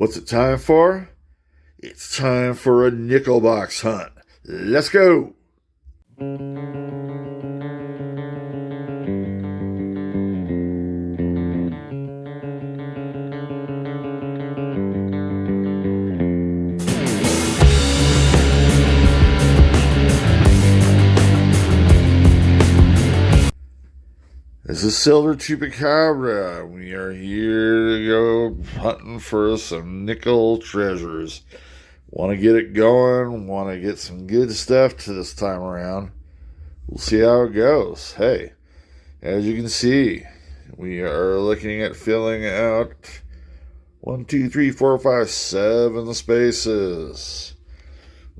What's it time for? It's time for a nickel box hunt. Let's go! This is Silver Chupacabra. We are here to go hunting for some nickel treasures. Want to get it going, want to get some good stuff to this time around. We'll see how it goes. Hey, as you can see, we are looking at filling out 1, 2, 3, 4, 5, 7 spaces.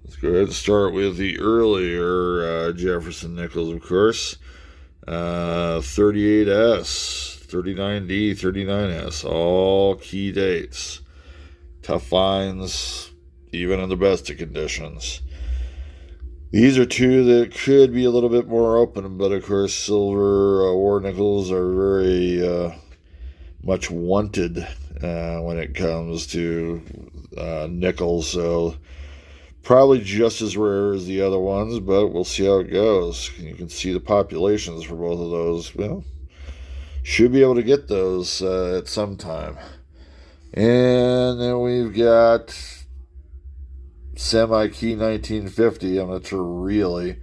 Let's go ahead and start with the earlier Jefferson nickels, of course. 38S, 39D, 39S, all key dates. Tough finds, even in the best of conditions. These are two that could be a little bit more open, but of course silver war nickels are very much wanted when it comes to nickels, so probably just as rare as the other ones, but we'll see how it goes. You can see the populations for both of those. Well, should be able to get those at some time. And then we've got Semi-Key 1950. I'm not sure really.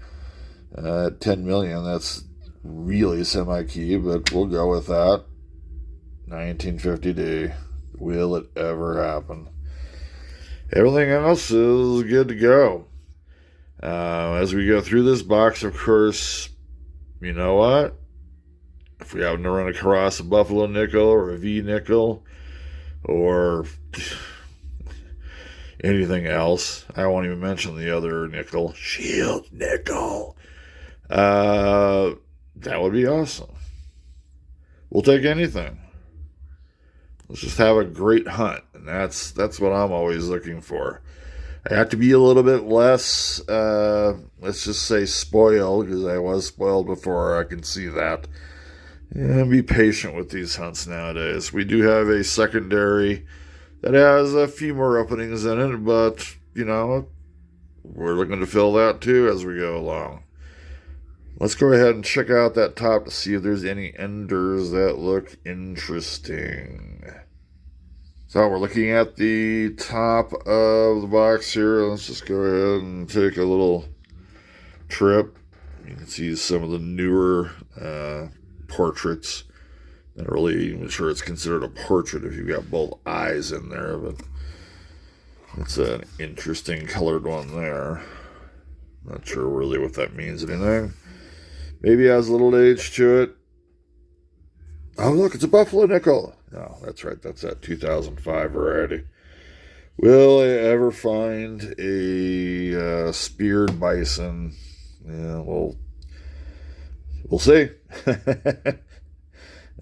At 10 million, that's really Semi-Key, but we'll go with that. 1950D. Will it ever happen? Everything else is good to go. As we go through this box, of course, you know what? If we happen to run across a Buffalo nickel or a V nickel or anything else, I won't even mention the other nickel, Shield nickel. That would be awesome. We'll take anything. Let's just have a great hunt, and that's what I'm always looking for. I have to be a little bit less, let's just say spoiled, because I was spoiled before, I can see that. And be patient with these hunts nowadays. We do have a secondary that has a few more openings in it, but, you know, we're looking to fill that too as we go along. Let's go ahead and check out that top to see if there's any enders that look interesting. So we're looking at the top of the box here. Let's just go ahead and take a little trip. You can see some of the newer portraits. Not really even sure it's considered a portrait if you've got both eyes in there, but it's an interesting colored one there. Not sure really what that means anything. Maybe it has a little age to it. Oh, look, it's a Buffalo nickel. No, that's right. That's that 2005 variety. Will I ever find a speared bison? Yeah, well, we'll see.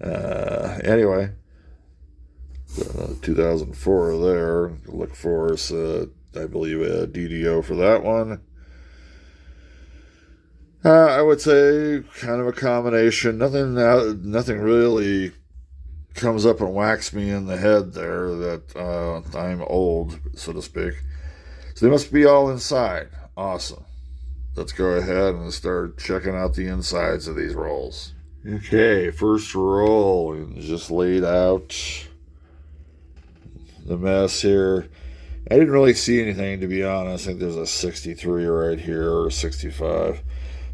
Anyway, 2004 there. Look for us, I believe, a DDO for that one. I would say kind of a combination. Nothing really comes up and whacks me in the head there that I'm old, so to speak. So they must be all inside. Awesome. Let's go ahead and start checking out the insides of these rolls. Okay, first roll, and just laid out the mess here. I didn't really see anything, to be honest. I think there's a 63 right here, or 65.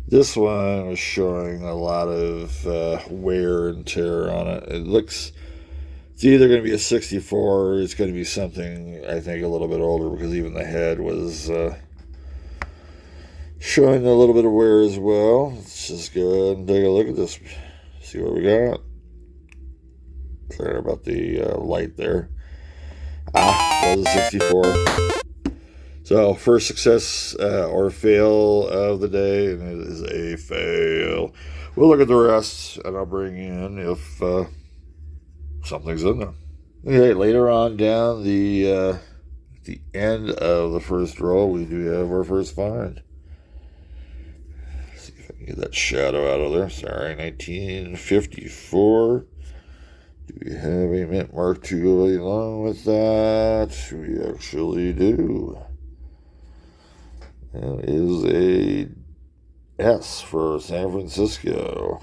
This one was showing a lot of wear and tear on it. It's either going to be a 64 or it's going to be something, I think, a little bit older, because even the head was showing a little bit of wear as well. Let's just go ahead and take a look at this, see what we got. Sorry about the light there. That was a 64. So, first success or fail of the day, and it is a fail. We'll look at the rest, and I'll bring in if something's in there. Okay, later on down the end of the first roll, we do have our first find. Let's see if I can get that shadow out of there. Sorry, 1954. Do we have a mint mark to go along with that? We actually do. It is a S for San Francisco.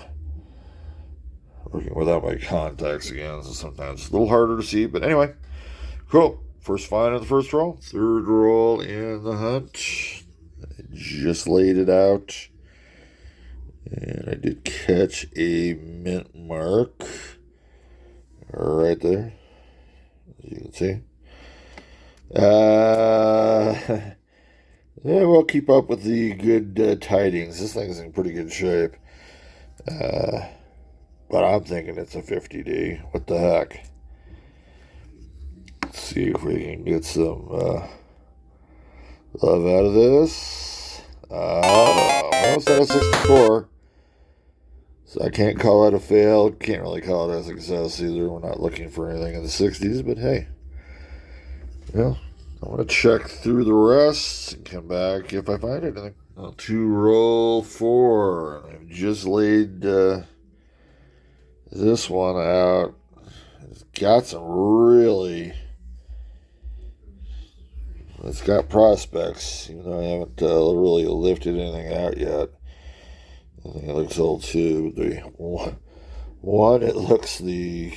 Working without my contacts again, so sometimes it's a little harder to see. But anyway, cool. First find in the first roll. Third roll in the hunt. I just laid it out. And I did catch a mint mark right there, as you can see. Yeah, we'll keep up with the good tidings. This thing's in pretty good shape. But I'm thinking it's a 50D. What the heck? Let's see if we can get some love out of this. Well, it's at a 64. So I can't call it a fail. Can't really call it a success either. We're not looking for anything in the 60s, but hey. Well, I'm going to check through the rest and come back if I find anything. Well, 2 roll 4. I've just laid this one out. It's got some really... It's got prospects, even though I haven't really lifted anything out yet. I think it looks old too. The one, it looks the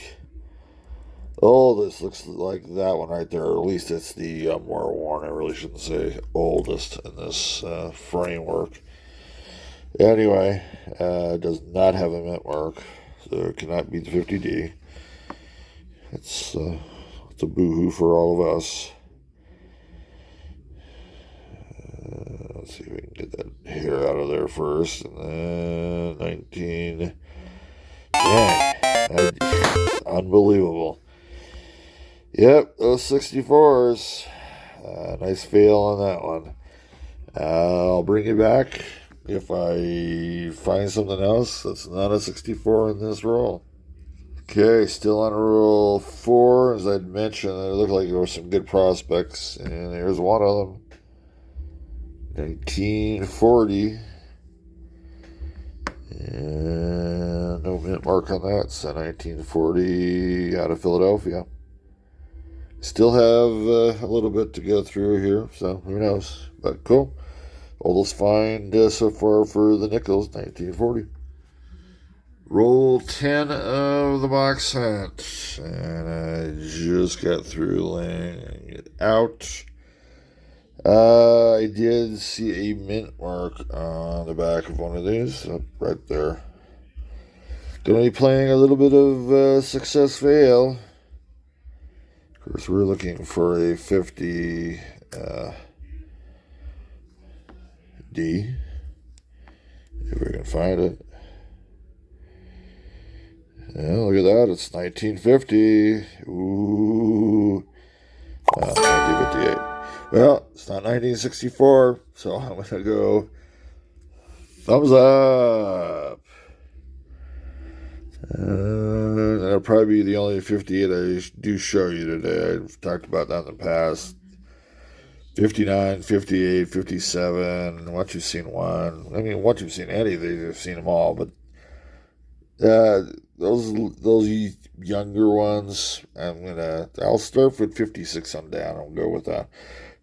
oldest, looks like that one right there. Or at least it's the more worn. I really shouldn't say oldest in this framework. Anyway, it does not have a mint mark, so it cannot be the 50D. It's a boo-hoo for all of us. Let's see if we can get that hair out of there first. And then 19. Dang. Unbelievable. Yep, those 64s. Nice fail on that one. I'll bring you back if I find something else that's not a 64 in this roll. Okay, still on roll 4. As I'd mentioned, it looked like there were some good prospects, and here's one of them. 1940. And no mint mark on that. It's a 1940 out of Philadelphia. Still have a little bit to go through here, so who knows. But cool. Oldest find so far for the Nichols, 1940. Roll 10 of the box hunt. And I just got through laying it out. I did see a mint mark on the back of one of these, up right there. Going to be playing a little bit of success fail. Of course, we're looking for a 50 D, if we can find it. Yeah, look at that, it's 1950. Ooh, 1958. Well, it's not 1964, so I'm going to go thumbs up. That'll probably be the only 58 I do show you today. I've talked about that in the past. 59, 58, 57. Once you've seen one, I mean, once you've seen any of these, you've seen them all. But those younger ones, I'll start with 56 on down. I'll go with that.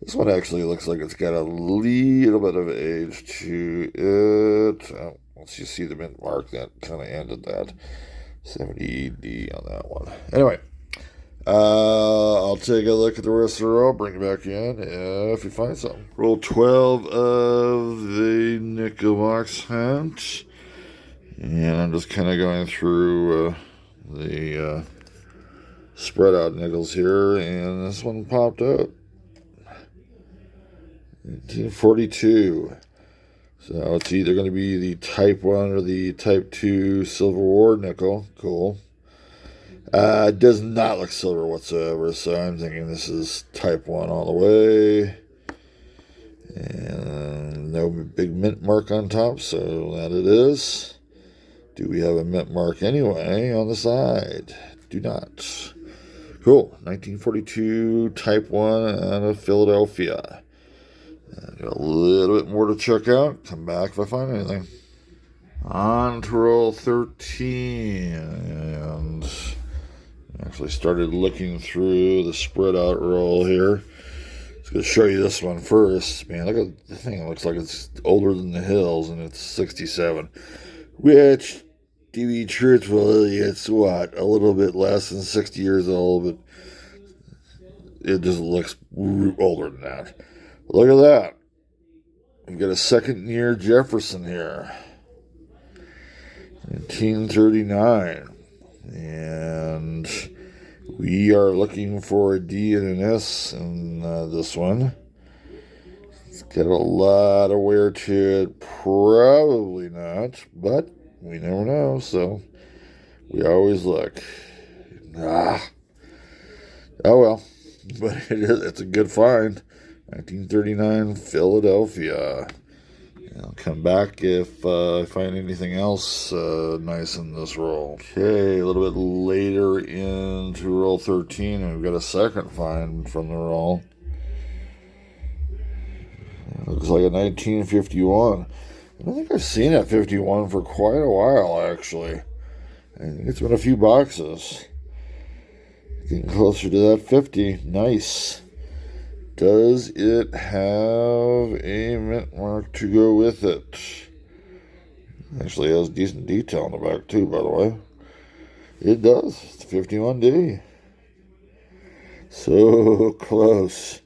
This one actually looks like it's got a little bit of age to it. Once you see the mint mark, that kind of ended that. 70D on that one. Anyway, I'll take a look at the rest of the row, bring it back in if you find something. Roll 12 of the nickel box hunt. And I'm just kind of going through the spread out nickels here, and this one popped up. 1942. So it's either going to be the Type 1 or the Type 2 Silver War nickel. Cool. It does not look silver whatsoever, so I'm thinking this is Type 1 all the way. And no big mint mark on top, so that it is. Do we have a mint mark anyway on the side? Do not. Cool. 1942 Type 1 out of Philadelphia. Got a little bit more to check out. Come back if I find anything. On to roll 13. And Actually started looking through the spread out roll here. I was going to show you this one first. Man, look at the thing. It looks like it's older than the hills, and it's 67. Which, to be truthful, it's what? A little bit less than 60 years old, but it just looks older than that. Look at that. We've got a second year Jefferson here. 1939. And we are looking for a D and an S in this one. It's got a lot of wear to it. Probably not, but we never know, so we always look. Oh well, but it's a good find. 1939 Philadelphia. I'll come back if I find anything else nice in this roll. Okay, a little bit later into roll 13, and we've got a second find from the roll. It looks like a 1951. I don't think I've seen that 51 for quite a while, actually. I think it's been a few boxes. Getting closer to that 50. Nice. Does it have a mint mark to go with it? Actually has decent detail on the back too, by the way. It does. It's 51D. So close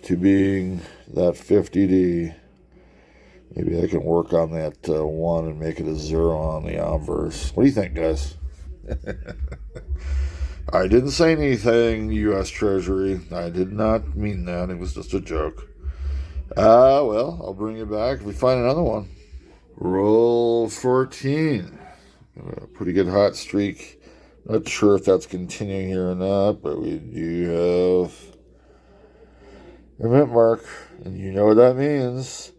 to being that 50D. Maybe I can work on that 1 and make it a 0 on the obverse. What do you think, guys? I didn't say anything, U.S. Treasury. I did not mean that. It was just a joke. Well, I'll bring it back if we find another one. Roll 14. A pretty good hot streak. Not sure if that's continuing here or not, but we do have a mint mark. And you know what that means.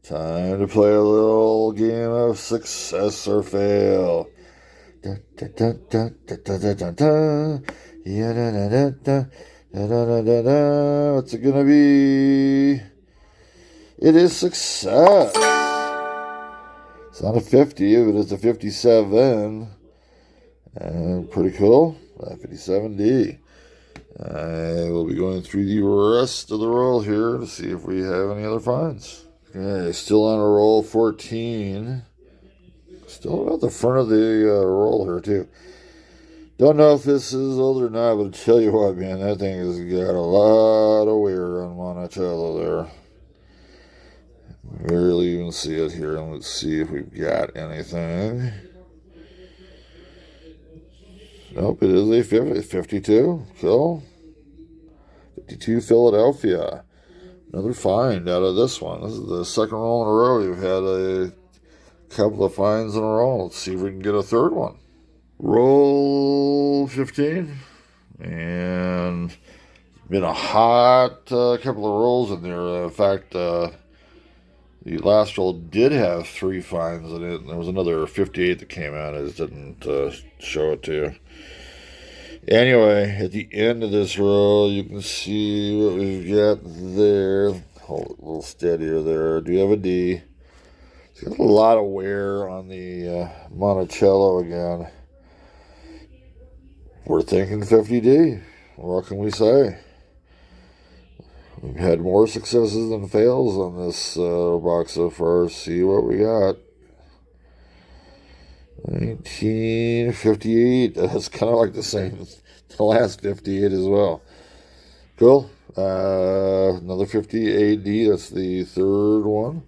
Time to play a little game of success or fail. What's it gonna be? It is success. It's not a 50, but it's a 57. And pretty cool. 57D. I will be going through the rest of the roll here to see if we have any other finds. Okay, still on a roll 14. Still about the front of the roll here, too. Don't know if this is old or not, but I'll tell you what, man, that thing has got a lot of wear on Monticello there. Barely even see it here. And let's see if we've got anything. Nope, it is a 52. Cool. 52 Philadelphia. Another find out of this one. This is the second roll in a row. We've had a couple of finds in a row. Let's see if we can get a third one. Roll 15. And been a hot couple of rolls in there. In fact, the last roll did have 3 finds in it. And there was another 58 that came out. I just didn't show it to you. Anyway, at the end of this roll, you can see what we've got there. Hold it a little steadier there. Do you have a D? It's got a lot of wear on the Monticello again. We're thinking 50D. What can we say? We've had more successes than fails on this box so far. See what we got. 1958. That's kind of like the same as the last 58 as well. Cool. Another 58D. That's the third one.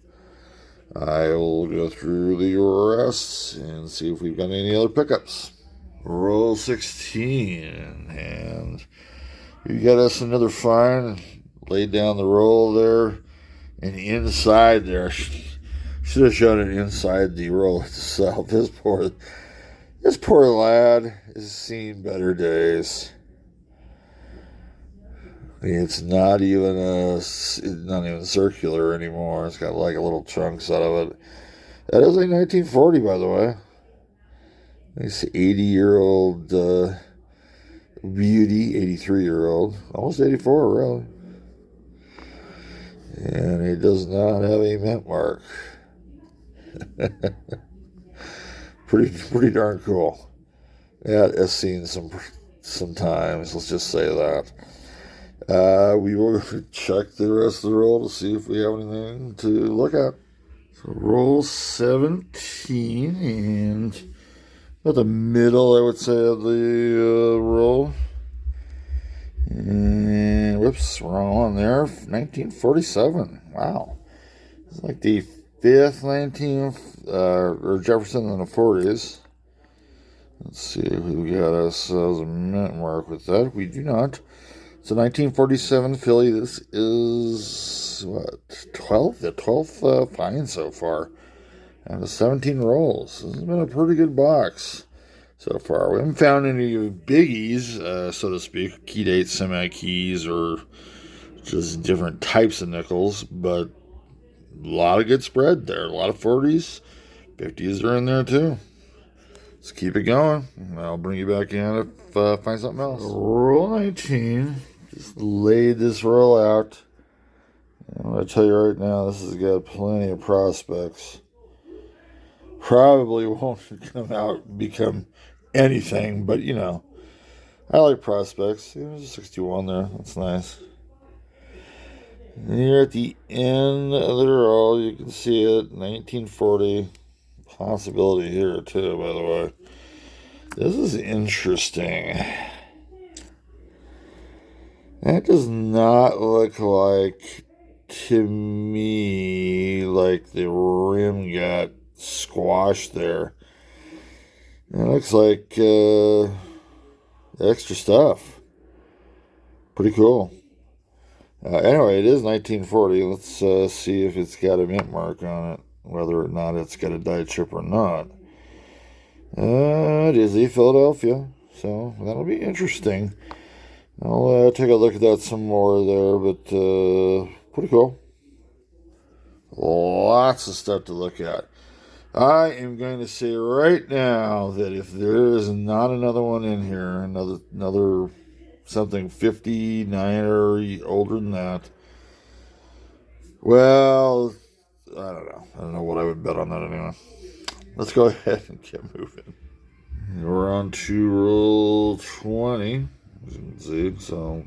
I will go through the rest and see if we've got any other pickups. Roll 16. And you got us another find. Laid down the roll there. And inside there, should have shown it inside the roll itself. This poor lad has seen better days. It's not even circular anymore. It's got like a little chunks out of it. That is a 1940, by the way. Nice 80-year-old beauty, 83-year-old, almost 84, really. And it does not have a mint mark. Pretty darn cool. Yeah, it's seen some sometimes. Let's just say that. We will check the rest of the roll to see if we have anything to look at. So roll 17, and about the middle, I would say, of the roll. And whoops, wrong one there. 1947. Wow. It's like the fifth 19th, or Jefferson in the 40s. Let's see if we got ourselves a mint mark with that. We do not. So 1947 Philly. This is what, 12th? The 12th find so far. Out of 17 rolls. This has been a pretty good box so far. We haven't found any biggies, so to speak, key dates, semi-keys, or just different types of nickels, but a lot of good spread there. A lot of 40s, 50s are in there too. Let's keep it going. I'll bring you back in if I find something else. Roll 19. Just laid this roll out. I'm going to tell you right now, this has got plenty of prospects. Probably won't come out and become anything, but you know, I like prospects. There's a 61 there. That's nice. And here at the end of the roll, you can see it, 1940. Possibility here too, by the way. This is interesting. That does not look like, to me, like the rim got squashed there. It looks like extra stuff. Pretty cool. Anyway, it is 1940. Let's see if it's got a mint mark on it, whether or not it's got a die chip or not. It is a Philadelphia, so that'll be interesting. I'll take a look at that some more there, but pretty cool. Lots of stuff to look at. I am going to say right now that if there is not another one in here, another something 59 or older than that, well, I don't know. I don't know what I would bet on that anyway. Let's go ahead and get moving. We're on to roll 20. As you can see, so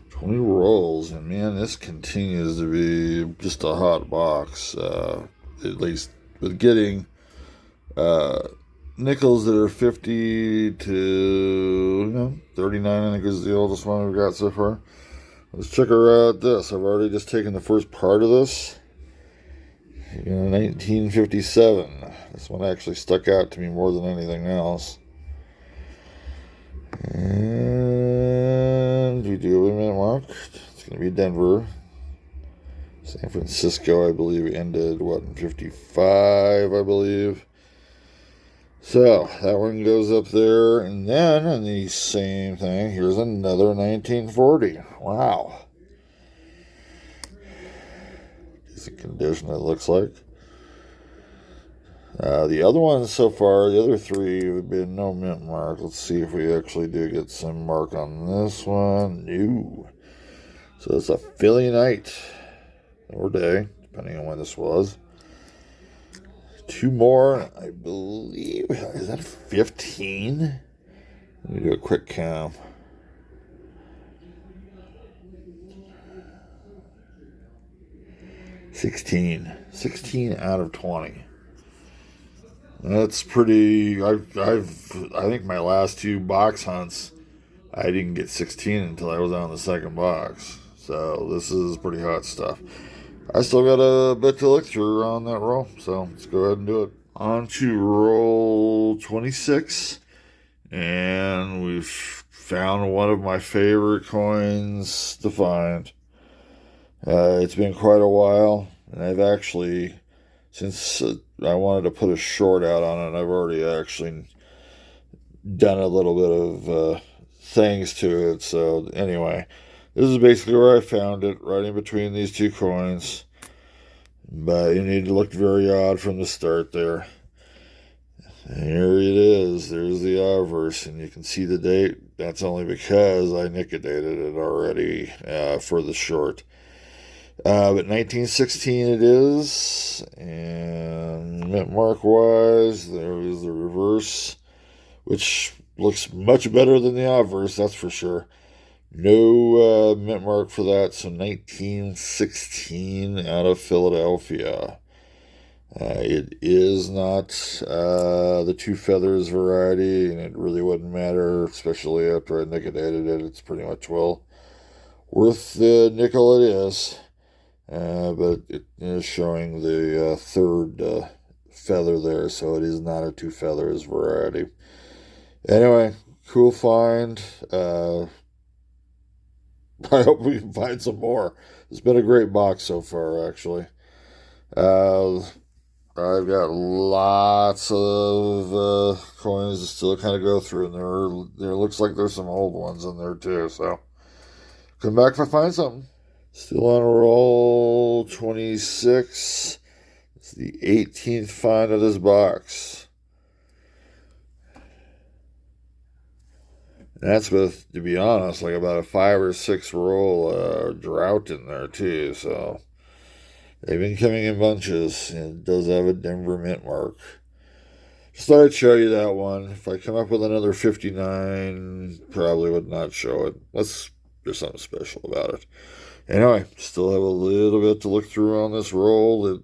20 rolls, and man, this continues to be just a hot box. At least with getting nickels that are 50 to 39, I think is the oldest one we've got so far. Let's check out this. I've already just taken the first part of this. 1957. This one actually stuck out to me more than anything else. And we do a minute mark. It's going to be Denver. San Francisco, I believe, ended, in 55, I believe. So, that one goes up there. And then, in the same thing, here's another 1940. Wow. Decent condition, it looks like. The other ones so far, the other three have been no mint mark. Let's see if we actually do get some mark on this one. No. So it's a Philly night or day, depending on when this was. Two more, I believe. Is that 15? Let me do a quick count. $16 out of 20. That's pretty. I think my last two box hunts, I didn't get 16 until I was on the second box. So this is pretty hot stuff. I still got a bit to look through on that roll, so let's go ahead and do it. On to roll 26, and we've found one of my favorite coins to find. It's been quite a while, and I've actually, since I wanted to put a short out on it, I've already actually done a little bit of things to it. So anyway, this is basically where I found it, right in between these two coins. But you need to look very odd from the start there. And here it is. There's the obverse, and you can see the date. That's only because I nickedated it already for the short. But 1916 it is, and mint mark wise, there is the reverse, which looks much better than the obverse, that's for sure. No mint mark for that, so 1916 out of Philadelphia. It is not the two feathers variety, and it really wouldn't matter, especially after I nickel-dated it. It's pretty much well worth the nickel it is. But it is showing the third feather there, so it is not a two feathers variety. Anyway, cool find. I hope we can find some more. It's been a great box so far, actually. I've got lots of coins to still kind of go through, and there looks like there's some old ones in there too. So come back if I find something. Still on roll 26. It's the 18th find of this box. That's with, to be honest, like about a 5 or 6 roll drought in there too. So they've been coming in bunches. It does have a Denver mint mark. Just thought I'd show you that one. If I come up with another 59, probably would not show it. There's something special about it. Anyway, still have a little bit to look through on this roll. It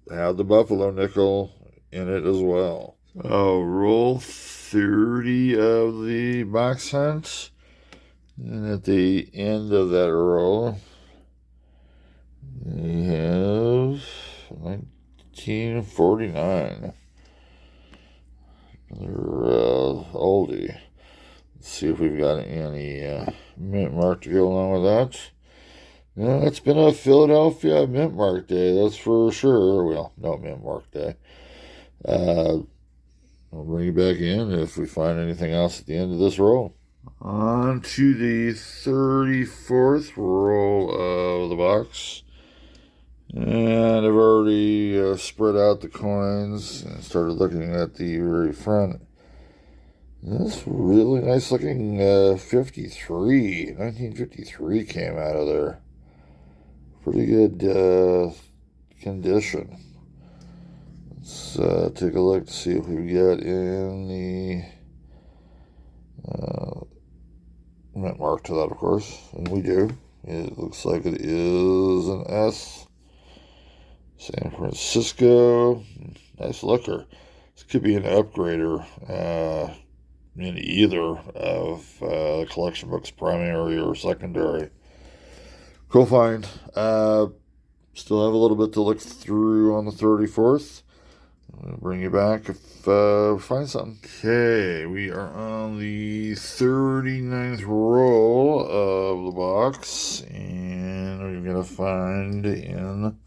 had the Buffalo nickel in it as well. Oh, roll 30 of the box hunt. And at the end of that roll, we have 1949. Another oldie. Let's see if we've got any mint mark to go along with that. Yeah, it's been a Philadelphia mint mark day, that's for sure. Well, no mint mark day. I'll bring you back in if we find anything else at the end of this roll. On to the 34th roll of the box. And I've already spread out the coins and started looking at the very front. This really nice looking 1953 came out of there. Pretty good condition. Let's take a look to see if we got in the mint mark to that, of course. And we do. It looks like it is an S. San Francisco. Nice looker. This could be an upgrader in either of the collection books, primary or secondary. Cool find. Still have a little bit to look through on the 34th. I'll bring you back if we find something. Okay, we are on the 39th roll of the box, and we're going to find in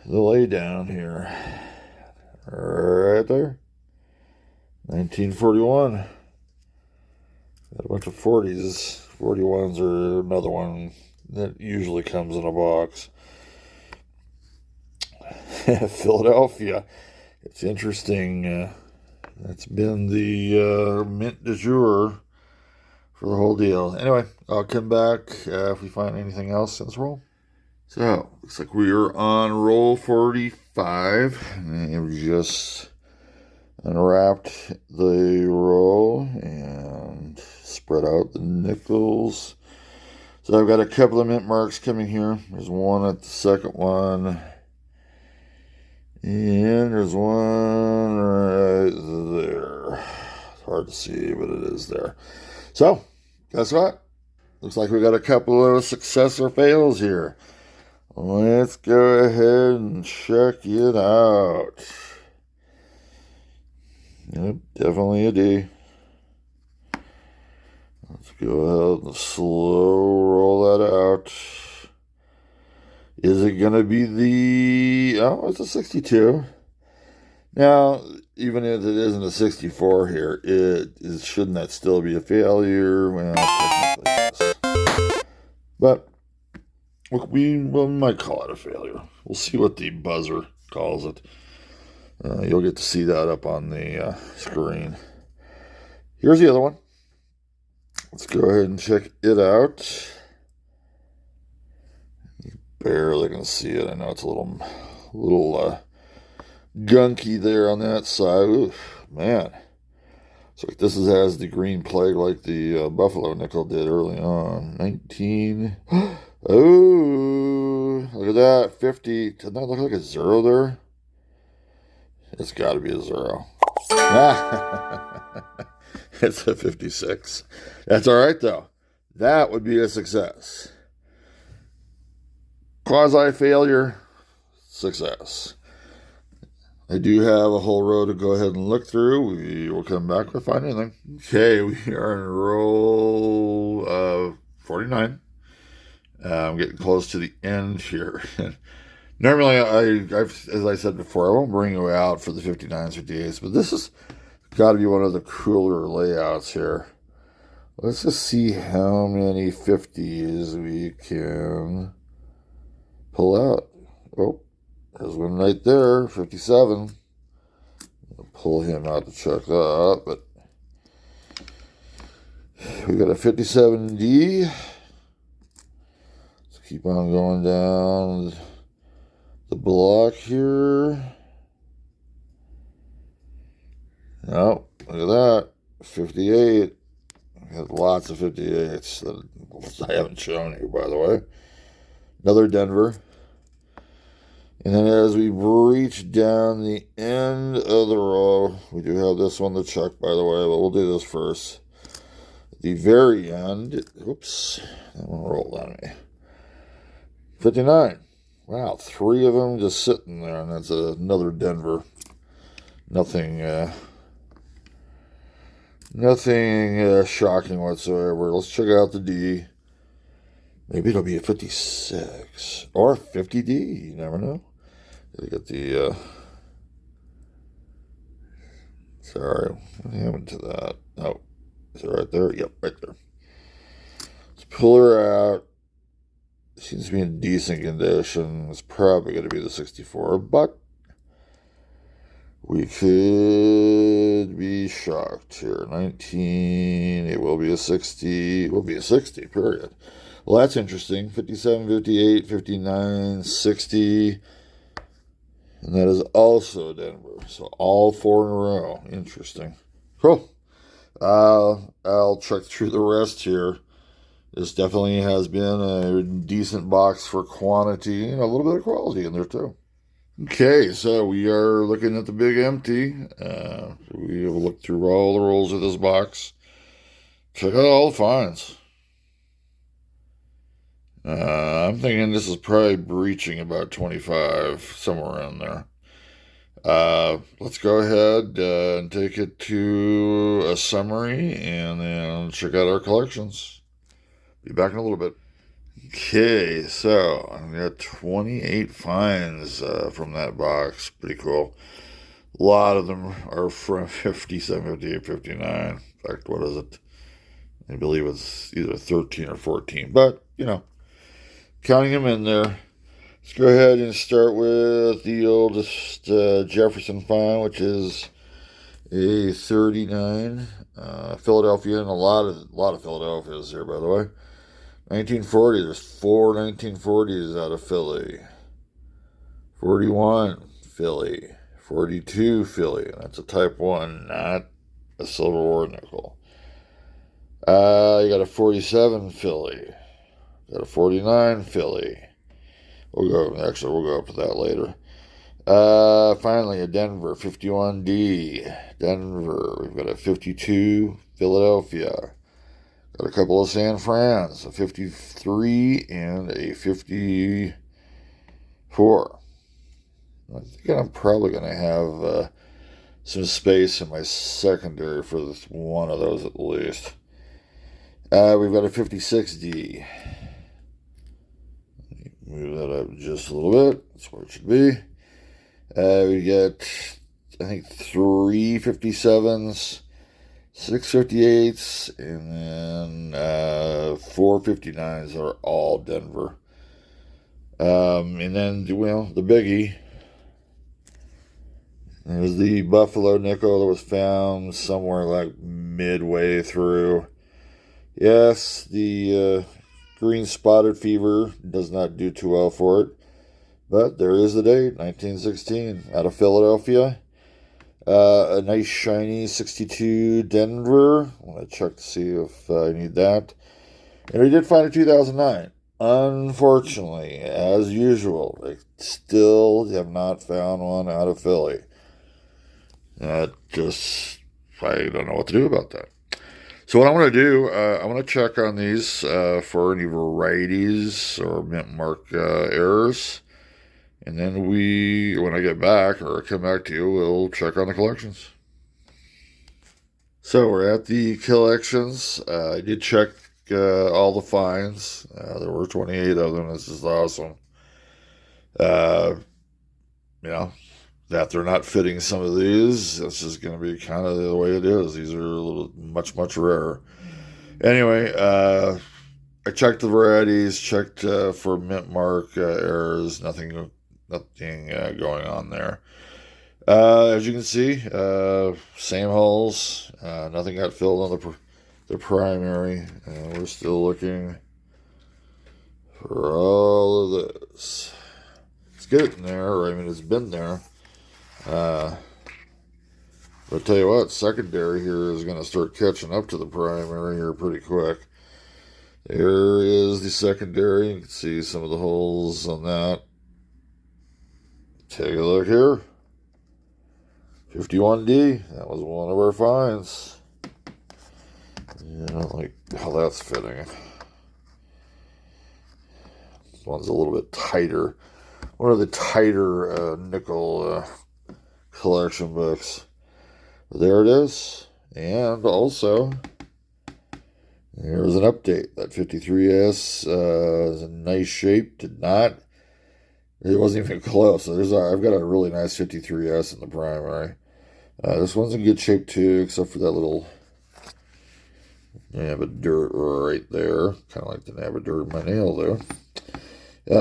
the laydown here. Right there. 1941. Got a bunch of 40s. 41s are another one that usually comes in a box. Philadelphia. It's interesting. That's been the mint du jour for the whole deal. Anyway, I'll come back if we find anything else in this roll. So, looks like we are on roll 45. And we just unwrapped the roll and spread out the nickels. So I've got a couple of mint marks coming here. There's one at the second one. And there's one right there. It's hard to see, but it is there. So, guess what? Looks like we got a couple of success or fails here. Let's go ahead and check it out. Yep, definitely a D. Let's go ahead and slow roll that out. Is it going to be the... Oh, it's a 62. Now, even if it isn't a 64 here, shouldn't that still be a failure? Well, technically yes. But we might call it a failure. We'll see what the buzzer calls it. You'll get to see that up on the screen. Here's the other one. Let's go ahead and check it out. Barely gonna see it. I know it's a little gunky there on that side. Oof, man, So this has the green plague like the Buffalo nickel did early on. 19. Oh, look at that. 50. Doesn't that look like a zero there? It's got to be a zero. It's a 56. That's all right, though. That would be a success. Quasi-failure, success. I do have a whole row to go ahead and look through. We will come back if I find anything. Okay, we are in row 49. I'm getting close to the end here. Normally, I've, as I said before, I won't bring you out for the 59s, 58s, but this has got to be one of the cooler layouts here. Let's just see how many 50s we can pull out. Oh, there's one right there, 57. I'll pull him out to check that, but we got a 57D. Let's keep on going down the block here. Oh, look at that. 58. We have lots of 58s that I haven't shown you, by the way. Another Denver. And then as we reach down the end of the row, we do have this one to check, by the way, but we'll do this first. At the very end, oops, that one rolled on me. 59. Wow, 3 of them just sitting there, and that's another Denver. Nothing shocking whatsoever. Let's check out the D. Maybe it'll be a 56 or 50D. You never know. Gotta get the. Sorry, what happened to that? Oh, is it right there? Yep, right there. Let's pull her out. Seems to be in decent condition. It's probably going to be the 64, but we could be shocked here. 19, it will be a 60. It will be a 60, period. Well, that's interesting. 57, 58, 59, 60. And that is also Denver. So all 4 in a row. Interesting. Cool. I'll check through the rest here. This definitely has been a decent box for quantity and a little bit of quality in there too. Okay, so we are looking at the big empty. We will look through all the rolls of this box. Check out all the finds. I'm thinking this is probably breaching about 25, somewhere around there. Let's go ahead and take it to a summary and then check out our collections. Be back in a little bit. Okay, so I've got 28 finds from that box. Pretty cool. A lot of them are from 57, 58, 59. In fact, what is it? I believe it's either 13 or 14, but, you know, counting them in there. Let's go ahead and start with the oldest Jefferson find, which is a 39 Philadelphia, and a lot of Philadelphias here, by the way. 1940, there's 4 1940s out of Philly. 41, Philly. 42, Philly. And that's a type 1, not a Silver War nickel. You got a 47, Philly. Got a 49, Philly. We'll go up to that later. Finally, a Denver, 51D. Denver. We've got a 52, Philadelphia. Got a couple of San Frans, a 53 and a 54. I think I'm probably going to have some space in my secondary for one of those at least. We've got a 56D. Move that up just a little bit. That's where it should be. We get, I think, 3 57s. 6 58s, and then 4 59s are all Denver. And then, well, the biggie. There's the Buffalo nickel that was found somewhere like midway through. Yes, the green spotted fever does not do too well for it. But there is the date, 1916, out of Philadelphia. A nice shiny 62 Denver. I want to check to see if I need that. And we did find a 2009. Unfortunately, as usual, I still have not found one out of Philly. I don't know what to do about that. So what I'm going to do, I'm going to check on these for any varieties or mint mark errors. And then when I get back or come back to you, we'll check on the collections. So we're at the collections. I did check all the finds. There were 28 of them. This is awesome. That they're not fitting some of these, this is going to be kind of the way it is. These are a little much rarer. Anyway, I checked the varieties, checked for mint mark errors. Nothing going on there. As you can see, same holes. Nothing got filled on the primary. We're still looking for all of this. It's getting there. I mean, it's been there. But I'll tell you what, secondary here is going to start catching up to the primary here pretty quick. There is the secondary. You can see some of the holes on that. Take a look here. 51D. That was one of our finds. I don't like how that's fitting. This one's a little bit tighter. One of the tighter nickel collection books. But there it is. And also, here's an update. That 53S is in nice shape. It wasn't even close. So I've got a really nice 53S in the primary. This one's in good shape too, except for that little nab of dirt right there. Kind of like the nab of dirt in my nail there.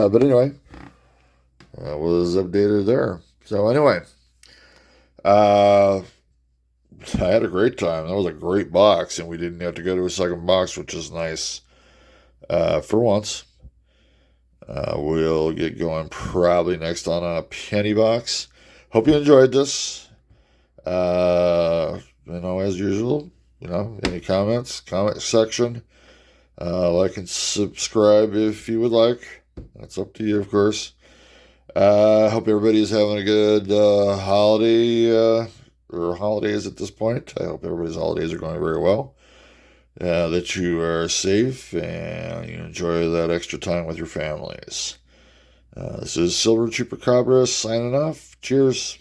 But anyway, that was updated there. So anyway, I had a great time. That was a great box, and we didn't have to go to a second box, which is nice for once. We'll get going probably next on a penny box. Hope you enjoyed this. As usual, any comments, comment section. Like and subscribe if you would like. That's up to you, of course. Hope everybody's having a good holiday or holidays at this point. I hope everybody's holidays are going very well. That you are safe and you enjoy that extra time with your families. This is Silver Chupacabra signing off. Cheers.